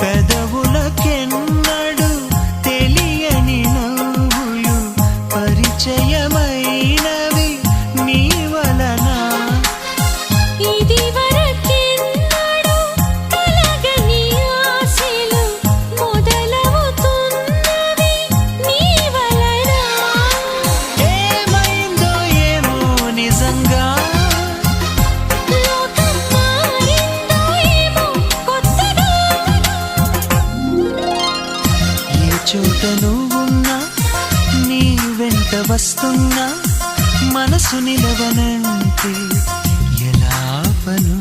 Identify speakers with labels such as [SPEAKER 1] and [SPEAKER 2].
[SPEAKER 1] పెదవులకెన్నడు తెలియని నవ్వులు పరిచయమైనవి నీ వలన.
[SPEAKER 2] ఇది వరకెన్నడు కలగని ఆశలు మొదలవుతున్నవి నీ వలన.
[SPEAKER 1] ఏమైందో ఏమో నిజంగా,
[SPEAKER 2] లోకం మారిందో ఏమో కొత్తగా.
[SPEAKER 1] ఏ చోట నువ్వున్నా నీ వెంట వస్తున్నా మనసు నిలవనంటే ఎలా పను.